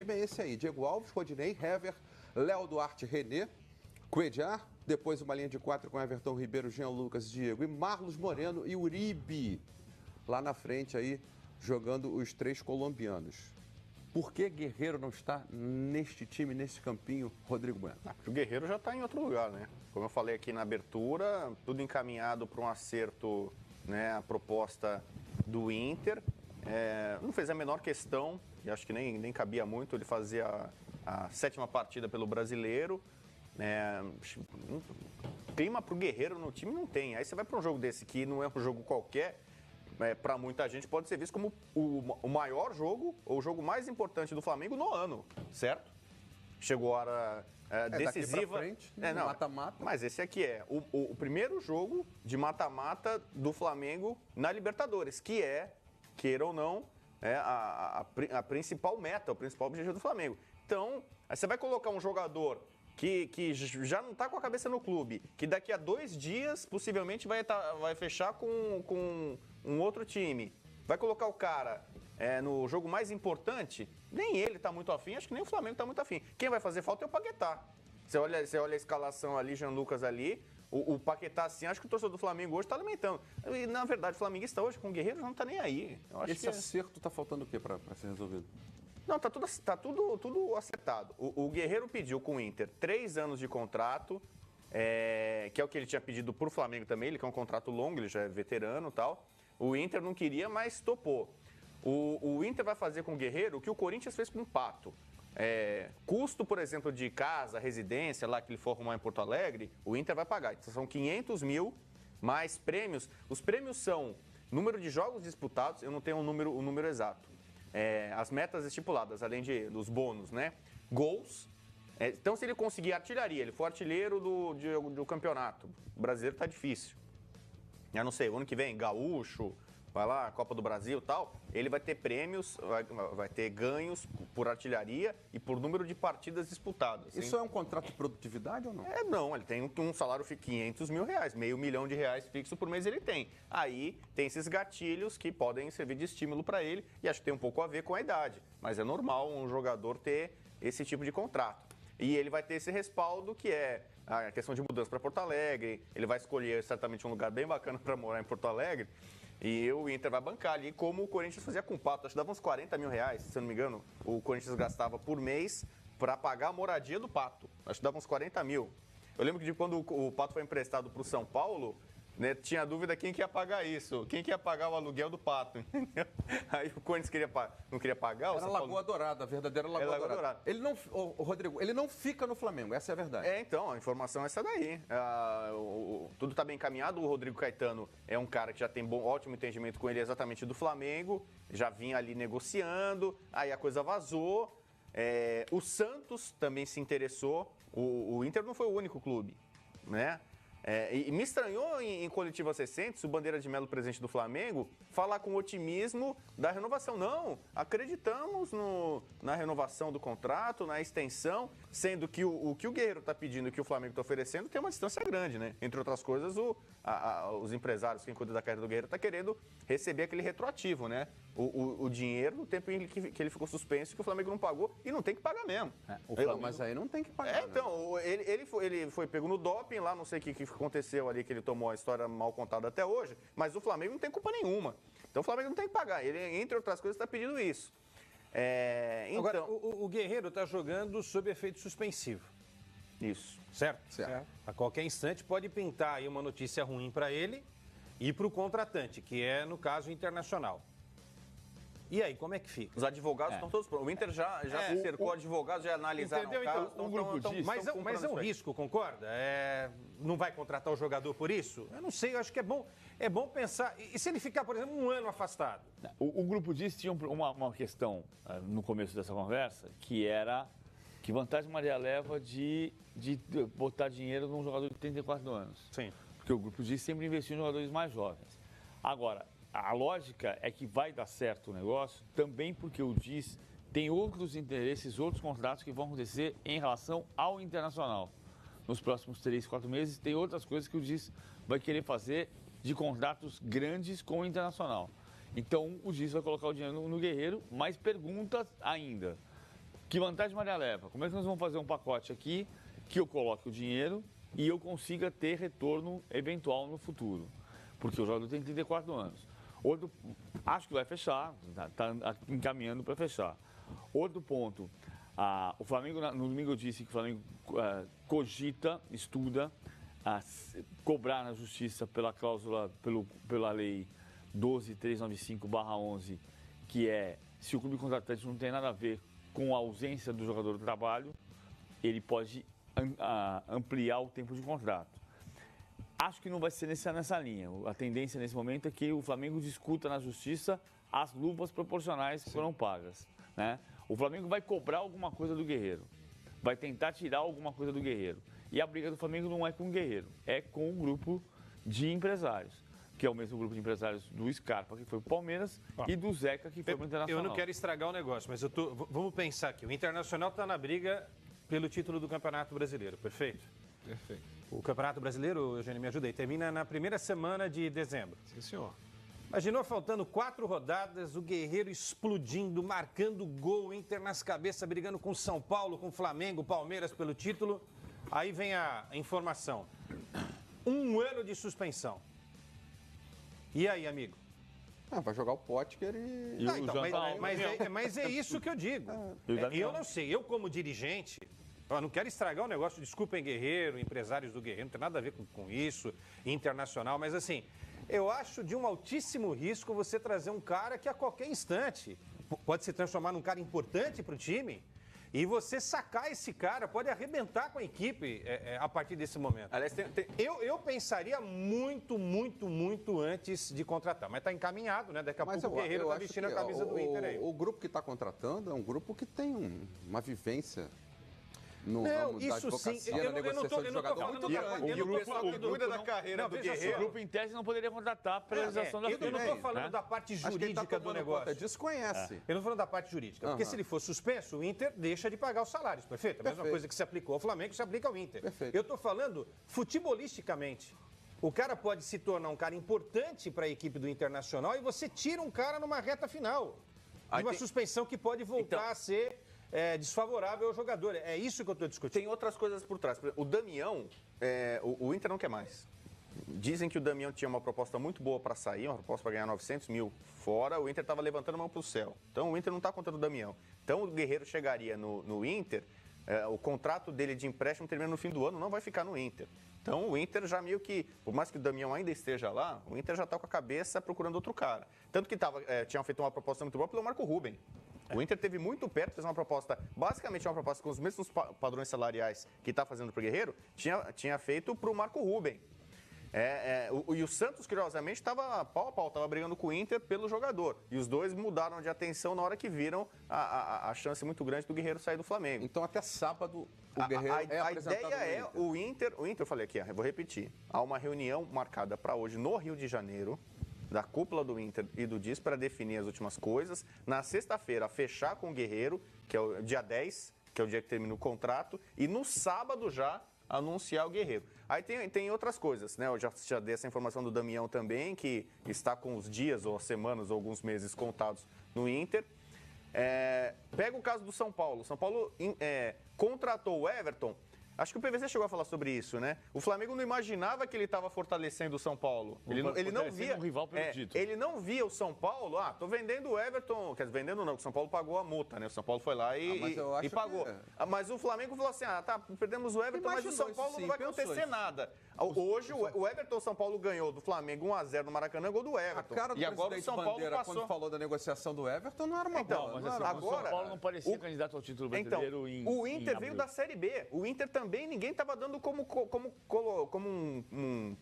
time é esse aí. Diego Alves, Rodinei, Hever, Léo Duarte, René, Cuellar, depois uma linha de 4 com Everton Ribeiro, Jean Lucas, Diego e Marlos Moreno e Uribe. Lá na frente aí, jogando os 3 colombianos. Por que Guerreiro não está neste time, nesse campinho, Rodrigo Bueno? Porque o Guerreiro já está em outro lugar, né? Como eu falei aqui na abertura, tudo encaminhado para um acerto, né? A proposta do Inter. Não fez a menor questão, e acho que nem cabia muito ele fazer a 7ª partida pelo Brasileiro. Clima para o Guerreiro no time não tem. Aí você vai para um jogo desse que não é um jogo qualquer. Para muita gente pode ser visto como o maior jogo, ou o jogo mais importante do Flamengo no ano, certo? Chegou a hora decisiva. Daqui pra frente, mata-mata. Mas esse aqui é o primeiro jogo de mata-mata do Flamengo na Libertadores, que queira ou não, a principal meta, o principal objetivo do Flamengo. Então, aí você vai colocar um jogador que já não está com a cabeça no clube, que daqui a 2 dias possivelmente vai fechar com um outro time. Vai colocar o cara no jogo mais importante, nem ele está muito afim, acho que nem o Flamengo está muito afim. Quem vai fazer falta é o Paquetá. Você olha a escalação ali, Jean Lucas ali, o Paquetá, assim, acho que o torcedor do Flamengo hoje está alimentando. E, na verdade, o flamenguista hoje com o Guerreiro não está nem aí. Eu acho Esse acerto está faltando o quê para ser resolvido? Não, tá tudo acertado. O Guerreiro pediu com o Inter 3 anos de contrato, que é o que ele tinha pedido pro Flamengo também, ele quer um contrato longo, ele já é veterano e tal. O Inter não queria, mas topou. O Inter vai fazer com o Guerreiro o que o Corinthians fez com o Pato. Custo, por exemplo, de casa, residência, lá que ele for arrumar em Porto Alegre, o Inter vai pagar. Então, são 500 mil mais prêmios. Os prêmios são número de jogos disputados, eu não tenho o número exato. As metas estipuladas, além dos bônus, né? Gols. Então, se ele conseguir artilharia, ele for artilheiro do campeonato, o brasileiro tá difícil. Eu não sei, o ano que vem, Gaúcho, vai lá, Copa do Brasil e tal, ele vai ter prêmios, vai ter ganhos por artilharia e por número de partidas disputadas. Isso é um contrato de produtividade ou não? Não, ele tem um salário de 500 mil reais, R$500 mil fixo por mês ele tem. Aí tem esses gatilhos que podem servir de estímulo para ele e acho que tem um pouco a ver com a idade, mas é normal um jogador ter esse tipo de contrato. E ele vai ter esse respaldo que é a questão de mudança para Porto Alegre, ele vai escolher certamente um lugar bem bacana para morar em Porto Alegre. E o Inter vai bancar ali, como o Corinthians fazia com o Pato. Acho que dava uns R$40 mil, se eu não me engano. O Corinthians gastava por mês para pagar a moradia do Pato. Acho que dava uns R$40 mil. Eu lembro que quando o Pato foi emprestado para o São Paulo, né, tinha dúvida quem que ia pagar isso. Quem que ia pagar o aluguel do Pato, entendeu? Aí o Corinthians não queria pagar. Era Lagoa Dourada, a verdadeira Lagoa Dourada. Ele não, Rodrigo, ele não fica no Flamengo, essa é a verdade. Então, a informação é essa daí. Tudo está bem encaminhado. O Rodrigo Caetano é um cara que já tem ótimo entendimento com ele exatamente do Flamengo, já vinha ali negociando, aí a coisa vazou. O Santos também se interessou. O Inter não foi o único clube, né? E me estranhou em coletivas recentes, o Bandeira de Melo, presidente do Flamengo, falar com otimismo da renovação. Não, acreditamos na renovação do contrato, na extensão, sendo que o que o Guerreiro está pedindo e o que o Flamengo está oferecendo tem uma distância grande, né? Entre outras coisas, os empresários, quem cuida da carreira do Guerreiro, está querendo receber aquele retroativo, né? O dinheiro no tempo em que ele ficou suspenso, que o Flamengo não pagou, e não tem que pagar mesmo. Mas aí não tem que pagar. Então, ele foi pego no doping lá, não sei o que aconteceu ali, que ele tomou a história mal contada até hoje, mas o Flamengo não tem culpa nenhuma. Então o Flamengo não tem que pagar. Ele, entre outras coisas, está pedindo isso. Então... Agora, o Guerreiro está jogando sob efeito suspensivo. Isso. Certo? A qualquer instante pode pintar aí uma notícia ruim para ele e para o contratante, que é, no caso, Internacional. E aí, como é que fica? Os advogados estão todos prontos. O Inter já cercou advogados, já analisaram o caso. Então, o grupo diz. Mas é um risco, concorda? Não vai contratar o jogador por isso? Eu não sei, eu acho que é bom pensar. E se ele ficar, por exemplo, um ano afastado? O grupo diz tinha uma questão no começo dessa conversa, que era que vantagem Maria leva de botar dinheiro num jogador de 34 anos. Sim. Porque o grupo diz sempre investiu em jogadores mais jovens. Agora, a lógica é que vai dar certo o negócio também porque o DIS tem outros interesses, outros contratos que vão acontecer em relação ao Internacional. Nos próximos 3, 4 meses, tem outras coisas que o DIS vai querer fazer de contratos grandes com o Internacional. Então, o DIS vai colocar o dinheiro no Guerreiro, mais perguntas ainda. Que vantagem Maria leva? Como é que nós vamos fazer um pacote aqui que eu coloque o dinheiro e eu consiga ter retorno eventual no futuro? Porque o jogador tem 34 anos. Acho que vai fechar, está encaminhando para fechar. Outro ponto, o Flamengo, no domingo eu disse que o Flamengo cogita, estuda, cobrar na justiça pela cláusula, pela lei 12.395/11, que é, se o clube contratante não tem nada a ver com a ausência do jogador do trabalho, ele pode ampliar o tempo de contrato. Acho que não vai ser nessa linha. A tendência nesse momento é que o Flamengo discuta na justiça as luvas proporcionais que foram pagas, né? O Flamengo vai cobrar alguma coisa do Guerreiro, vai tentar tirar alguma coisa do Guerreiro. E a briga do Flamengo não é com o Guerreiro, é com o grupo de empresários, que é o mesmo grupo de empresários do Scarpa, que foi para o Palmeiras, e do Zeca, que foi para o Internacional. Eu não quero estragar o negócio, mas vamos pensar aqui. O Internacional está na briga pelo título do Campeonato Brasileiro, perfeito? Perfeito. O Campeonato Brasileiro, Eugênio, me ajuda aí, termina na primeira semana de dezembro. Sim, senhor. Imaginou faltando 4 rodadas, o Guerreiro explodindo, marcando gol, Inter nas cabeças, brigando com São Paulo, com Flamengo, Palmeiras pelo título. Aí vem a informação. 1 ano de suspensão. E aí, amigo? Vai jogar o Potker e... Mas é isso que eu digo. Eu não sei, eu como dirigente, eu não quero estragar o negócio, desculpem Guerreiro, empresários do Guerreiro, não tem nada a ver com isso, internacional, mas assim, eu acho de um altíssimo risco você trazer um cara que a qualquer instante pode se transformar num cara importante para o time. E você sacar esse cara pode arrebentar com a equipe a partir desse momento. Aliás, Eu pensaria muito antes de contratar. Mas está encaminhado, né? Daqui a pouco o Guerreiro está vestindo a camisa do Inter aí. O grupo que está contratando é um grupo que tem uma vivência no Não, ramo da isso advocacia, sim. na negociação de jogador muito grande. E o pessoal que cuida da carreira do O Guerreiro... grupo em tese não poderia contratar pela realização da Eu não estou falando né? da parte Acho que ele tá jurídica do tomando negócio. conta disso, conhece. Eu não estou falando da parte jurídica. Porque se ele for suspenso, o Inter deixa de pagar os salários, perfeito? A mesma Perfeito. coisa que se aplicou ao Flamengo, se aplica ao Inter. Perfeito. Eu estou falando futebolisticamente. O cara pode se tornar um cara importante para a equipe do Internacional e você tira um cara numa reta final. De uma suspensão que pode voltar a ser desfavorável ao jogador. É isso que eu estou discutindo. Tem outras coisas por trás. Por exemplo, o Damião, o Inter não quer mais. Dizem que o Damião tinha uma proposta muito boa para sair, uma proposta para ganhar 900 mil fora. O Inter estava levantando a mão para o céu. Então o Inter não está contando o Damião. Então o Guerreiro chegaria no Inter, o contrato dele de empréstimo termina no fim do ano, não vai ficar no Inter. Então o Inter já meio que, por mais que o Damião ainda esteja lá, o Inter já está com a cabeça procurando outro cara. Tanto que tinham feito uma proposta muito boa pelo Marco Ruben. O Inter teve muito perto, fez uma proposta, basicamente uma proposta com os mesmos padrões salariais que está fazendo para o Guerreiro, tinha feito para o Marco Ruben. E o Santos, curiosamente, estava pau a pau, estava brigando com o Inter pelo jogador. E os dois mudaram de atenção na hora que viram a chance muito grande do Guerreiro sair do Flamengo. Então até sábado o Guerreiro A ideia o Inter, eu falei aqui, eu vou repetir, há uma reunião marcada para hoje no Rio de Janeiro, da cúpula do Inter e do DIS para definir as últimas coisas. Na sexta-feira, fechar com o Guerreiro, que é o dia 10, que é o dia que termina o contrato, e no sábado já anunciar o Guerreiro. Aí tem outras coisas, né? Eu já dei essa informação do Damião também, que está com os dias, ou as semanas, ou alguns meses contados no Inter. Pega o caso do São Paulo. São Paulo contratou o Everton. Acho que o PVC chegou a falar sobre isso, né? O Flamengo não imaginava que ele estava fortalecendo o São Paulo. Ele não via um rival pelo título. Ele não via o São Paulo. Tô vendendo o Everton. Quer dizer, vendendo não, porque o São Paulo pagou a multa, né? O São Paulo foi lá e pagou. Mas o Flamengo falou assim: perdemos o Everton, mas o São Paulo não vai acontecer nada. Hoje o Everton São Paulo ganhou do Flamengo 1-0 no Maracanã, gol do Everton. A cara do e agora o São Paulo Bandeira, passou. quando falou da negociação do Everton, não era uma bola. Mas assim, agora, o São Paulo não parecia candidato ao título brasileiro o Inter veio da Série B. O Inter também, ninguém estava dando como um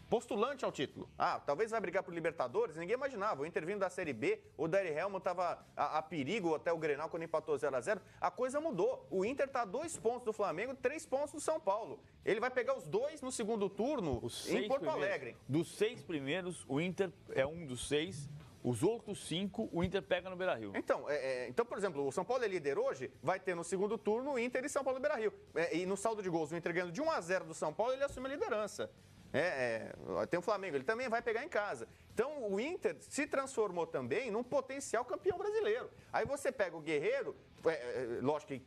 postulante ao título. Talvez vai brigar por Libertadores, ninguém imaginava. O Inter vindo da Série B, o Daryl Helmut estava a perigo até o Grenal quando empatou 0-0. A coisa mudou. O Inter está a 2 pontos do Flamengo, 3 pontos do São Paulo. Ele vai pegar os 2 no segundo turno em Porto Alegre. Dos 6 primeiros, o Inter é um dos 6. Os outros 5, o Inter pega no Beira-Rio. Então, por exemplo, o São Paulo é líder hoje, vai ter no segundo turno o Inter e São Paulo e Beira-Rio. E no saldo de gols, o Inter ganhando de 1-0 do São Paulo, ele assume a liderança. Tem o Flamengo, ele também vai pegar em casa. Então, o Inter se transformou também num potencial campeão brasileiro. Aí você pega o Guerreiro, lógico que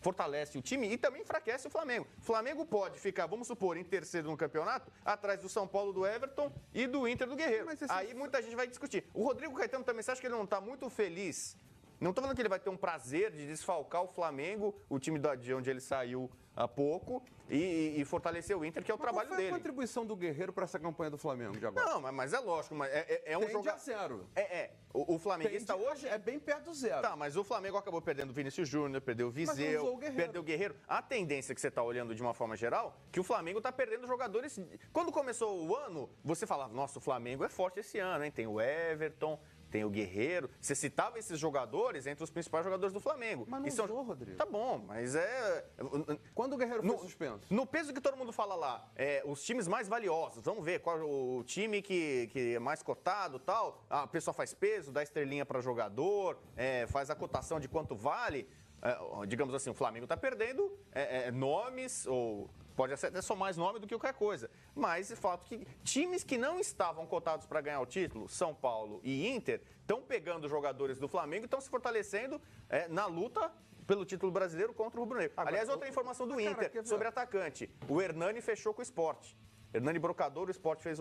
fortalece o time e também enfraquece o Flamengo. O Flamengo pode ficar, vamos supor, em terceiro no campeonato, atrás do São Paulo, do Everton e do Inter do Guerreiro. Aí muita gente vai discutir. O Rodrigo Caetano também, você acha que ele não está muito feliz? Não estou falando que ele vai ter um prazer de desfalcar o Flamengo, o time de onde ele saiu há pouco, e fortalecer o Inter, que é o trabalho dele. Qual foi a contribuição do Guerreiro para essa campanha do Flamengo de agora? Não, mas é lógico, mas é um jogo. A zero. O flamenguista hoje é bem perto do zero. Tá, mas o Flamengo acabou perdendo o Vinícius Júnior, perdeu o Viseu, perdeu o Guerreiro. A tendência que você está olhando de uma forma geral, que o Flamengo está perdendo jogadores. Quando começou o ano, você falava, nossa, o Flamengo é forte esse ano, hein? Tem o Everton, tem o Guerreiro. Você citava esses jogadores entre os principais jogadores do Flamengo. Mas não usou, Rodrigo. Tá bom, mas Quando o Guerreiro foi suspenso? No peso que todo mundo fala lá, os times mais valiosos, vamos ver qual o time que é mais cotado e tal. A pessoa faz peso, dá estrelinha para jogador, faz a cotação de quanto vale. Digamos assim, o Flamengo está perdendo nomes ou... Pode até só mais nome do que qualquer coisa. Mas o fato que times que não estavam cotados para ganhar o título, São Paulo e Inter, estão pegando jogadores do Flamengo e estão se fortalecendo na luta pelo título brasileiro contra o Rubro Negro. Aliás, outra informação do Inter sobre atacante. O Hernani fechou com o Sport. Hernani Brocador, o Sport fez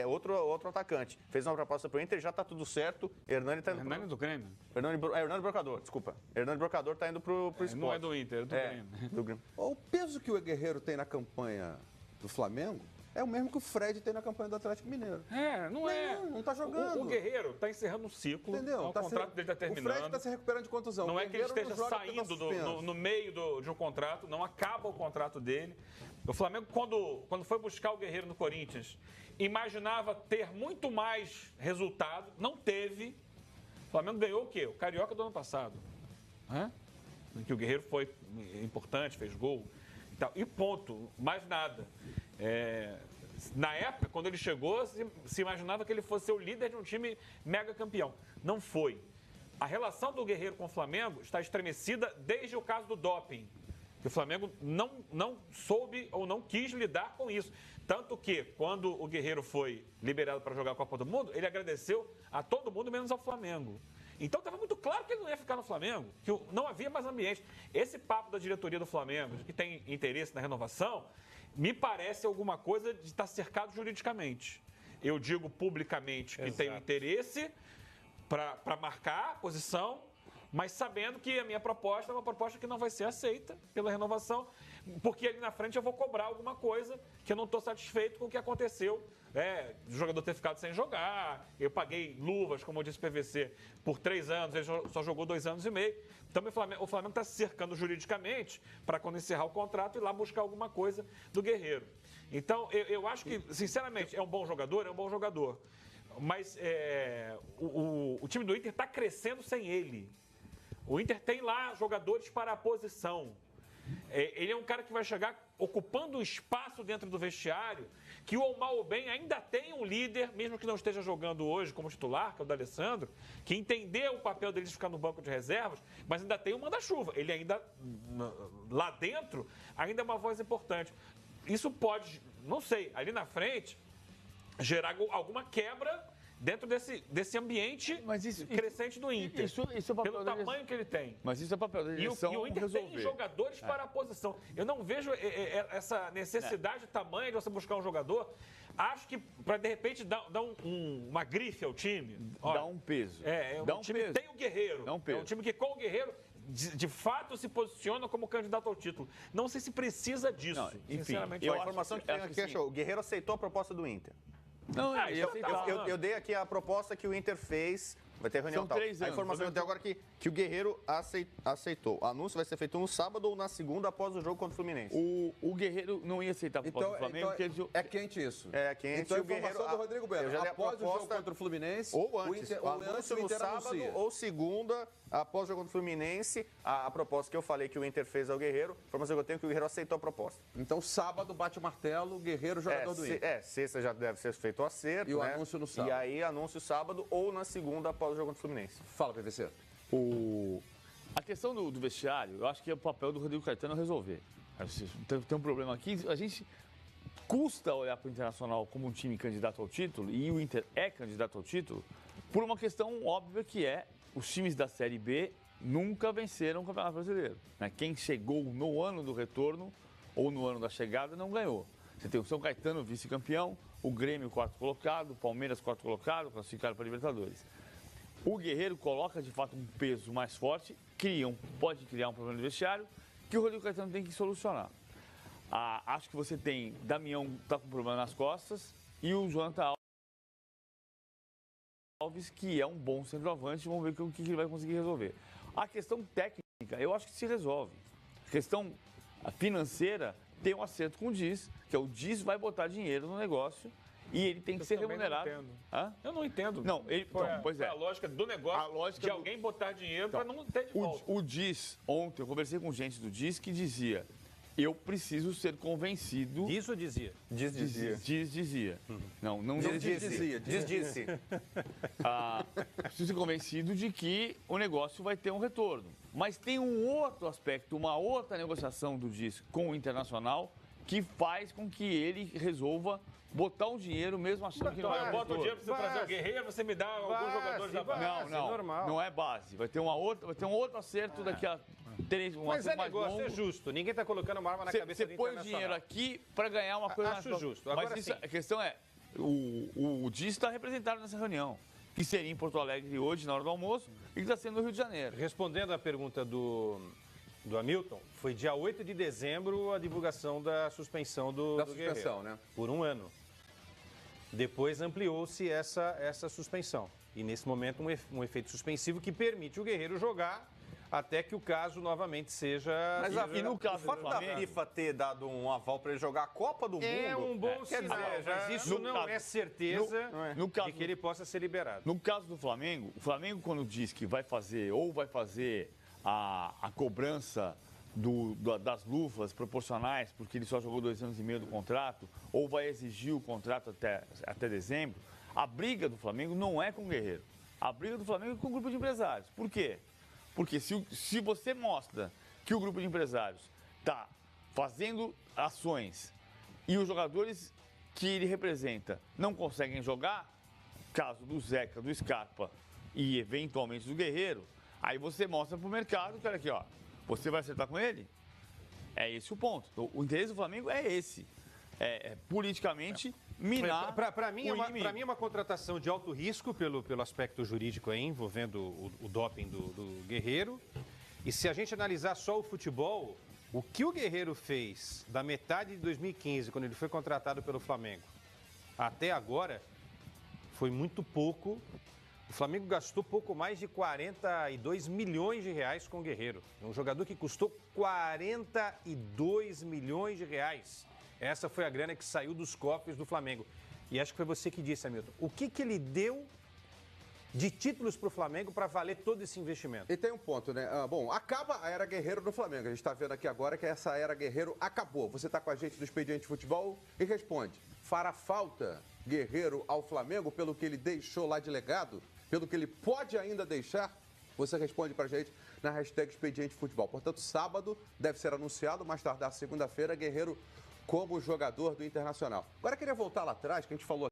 outro atacante. Fez uma proposta para o Inter, já está tudo certo. Hernani está indo Hernani do Grêmio. Hernani Brocador, desculpa. Hernani Brocador está indo para o Sport. Não é do Inter, é do Grêmio. O peso que o Guerreiro tem na campanha do Flamengo é o mesmo que o Fred tem na campanha do Atlético Mineiro. Não tá jogando. O Guerreiro está encerrando um ciclo. Entendeu? O contrato dele está terminando. O Fred está se recuperando de contusão. Não é que ele esteja saindo no meio de um contrato, não acaba o contrato dele. O Flamengo, quando foi buscar o Guerreiro no Corinthians, imaginava ter muito mais resultado, não teve. O Flamengo ganhou o quê? O Carioca do ano passado. Em que o Guerreiro foi importante, fez gol e tal. E ponto, mais nada. Na época, quando ele chegou, se imaginava que ele fosse ser o líder de um time mega campeão. Não foi. A relação do Guerreiro com o Flamengo está estremecida desde o caso do doping. Que o Flamengo não soube ou não quis lidar com isso. Tanto que, quando o Guerreiro foi liberado para jogar a Copa do Mundo, ele agradeceu a todo mundo, menos ao Flamengo. Então, estava muito claro que ele não ia ficar no Flamengo, que não havia mais ambiente. Esse papo da diretoria do Flamengo, de que tem interesse na renovação, me parece alguma coisa de estar cercado juridicamente. Eu digo publicamente que tem interesse para marcar a posição, mas sabendo que a minha proposta é uma proposta que não vai ser aceita pela renovação, porque ali na frente eu vou cobrar alguma coisa que eu não estou satisfeito com o que aconteceu. O jogador ter ficado sem jogar, eu paguei luvas, como eu disse, PVC, por 3 anos, ele só jogou 2 anos e meio. Então o Flamengo está se cercando juridicamente para, quando encerrar o contrato, ir lá buscar alguma coisa do Guerreiro. Então, eu acho que, sinceramente, é um bom jogador. Mas o time do Inter está crescendo sem ele. O Inter tem lá jogadores para a posição. Ele é um cara que vai chegar ocupando um espaço dentro do vestiário, que o mal ou bem ainda tem um líder, mesmo que não esteja jogando hoje como titular, que é o D'Alessandro, que entendeu o papel dele de ficar no banco de reservas, mas ainda tem um manda-chuva. Ele ainda, lá dentro, ainda é uma voz importante. Isso pode, não sei, ali na frente, gerar alguma quebra dentro desse ambiente crescente do Inter. Isso é papel pelo tamanho que ele tem. Mas isso é papel da direção. E o Inter tem jogadores para a posição. Eu não vejo essa necessidade tamanha de você buscar um jogador. Acho que para, de repente, dar uma grife ao time. Dá um peso. Um time que tem o Guerreiro. É um time que, com o Guerreiro, de fato se posiciona como candidato ao título. Não sei se precisa disso. Não, enfim, sinceramente. A informação que tem aqui é o Guerreiro aceitou a proposta do Inter. Não, eu dei aqui a proposta que o Inter fez. Vai ter reunião. São 3 anos. A informação que eu tenho agora é que o Guerreiro aceitou. O anúncio vai ser feito no sábado ou na segunda, após o jogo contra o Fluminense. O Guerreiro não ia aceitar a proposta do Flamengo. É quente isso. É quente. Então a informação do Rodrigo Bueno, após o jogo contra o Fluminense, ou antes, o anúncio no sábado ou segunda, após o jogo contra o Fluminense, a proposta que eu falei que o Inter fez ao Guerreiro, a informação que eu tenho é que o Guerreiro aceitou a proposta. Então sábado bate o martelo, Guerreiro, jogador do Inter. Sexta já deve ser feito o acerto, e o anúncio no sábado. E aí anúncio sábado ou na segunda, após o jogo contra o Fluminense. Fala, PVC. A questão do vestiário, eu acho que é o papel do Rodrigo Caetano resolver. Tem um problema aqui, a gente custa olhar para o Internacional como um time candidato ao título, e o Inter é candidato ao título, por uma questão óbvia que é os times da Série B nunca venceram o Campeonato Brasileiro. Né? Quem chegou no ano do retorno ou no ano da chegada não ganhou. Você tem o São Caetano, vice-campeão, o Grêmio, quarto colocado, o Palmeiras, quarto colocado, classificado para a Libertadores. O Guerreiro coloca, de fato, um peso mais forte, pode criar um problema de vestiário, que o Rodrigo Caetano tem que solucionar. Acho que você tem Damião, está com problema nas costas, e o Jonathan Alves, que é um bom centroavante, vamos ver o que ele vai conseguir resolver. A questão técnica, eu acho que se resolve. A questão financeira tem um acerto com o DIS, que é o DIS vai botar dinheiro no negócio e ele tem que ser remunerado. Eu não entendo. Não, pois é. A lógica do negócio de alguém botar dinheiro para não ter de volta. O DIS, ontem eu conversei com gente do DIS que dizia: eu preciso ser convencido. Diz ou dizia? Diz Dizia. Não dizia. Disse. Preciso ser convencido de que o negócio vai ter um retorno. Mas tem um outro aspecto, uma outra negociação do DIS com o Internacional que faz com que ele resolva botar o dinheiro mesmo achando que não é. Eu boto o dinheiro para você trazer o Guerreiro, você me dá alguns jogadores da base. Não é base. Vai ter um outro acerto daqui a 3 meses. Mas é negócio, é justo. Ninguém está colocando uma arma na cabeça do Internacional. Você põe o dinheiro aqui para ganhar uma coisa. Acho justo. Agora, mas a questão é, o DIS está representado nessa reunião, que seria em Porto Alegre hoje, na hora do almoço, e que está sendo no Rio de Janeiro. Respondendo à pergunta do Hamilton, foi dia 8 de dezembro a divulgação da suspensão do Guerreiro, né? Por um ano. Depois ampliou-se essa suspensão. E nesse momento um efeito suspensivo que permite o Guerreiro jogar até que o caso novamente seja... Mas no caso o fato da FIFA ter dado um aval para ele jogar a Copa do Mundo... É um bom sinal, mas isso não é certeza de que ele possa ser liberado. No caso do Flamengo, o Flamengo quando diz que vai fazer a cobrança das luvas proporcionais, porque ele só jogou 2 anos e meio do contrato, ou vai exigir o contrato até dezembro, a briga do Flamengo não é com o Guerreiro. A briga do Flamengo é com o grupo de empresários. Por quê? Porque se você mostra que o grupo de empresários está fazendo ações e os jogadores que ele representa não conseguem jogar, caso do Zeca, do Scarpa e eventualmente do Guerreiro, aí você mostra para o mercado que, olha aqui, ó, você vai acertar com ele? É esse o ponto. O interesse do Flamengo é esse. Politicamente minar Para mim é uma contratação de alto risco pelo aspecto jurídico aí, envolvendo o doping do Guerreiro. E se a gente analisar só o futebol, o que o Guerreiro fez da metade de 2015, quando ele foi contratado pelo Flamengo, até agora, foi muito pouco. O Flamengo gastou pouco mais de 42 milhões de reais com o Guerreiro. Um jogador que custou 42 milhões de reais. Essa foi a grana que saiu dos cofres do Flamengo. E acho que foi você que disse, Hamilton. O que ele deu de títulos para o Flamengo para valer todo esse investimento? E tem um ponto, né? Bom, acaba a era Guerreiro no Flamengo. A gente está vendo aqui agora que essa era Guerreiro acabou. Você está com a gente do Expediente Futebol e responde. Fará falta Guerreiro ao Flamengo pelo que ele deixou lá de legado? Pelo que ele pode ainda deixar? Você responde pra gente na hashtag Expediente Futebol. Portanto, sábado deve ser anunciado, mais tardar segunda-feira, Guerreiro como jogador do Internacional. Agora, eu queria voltar lá atrás, que a gente falou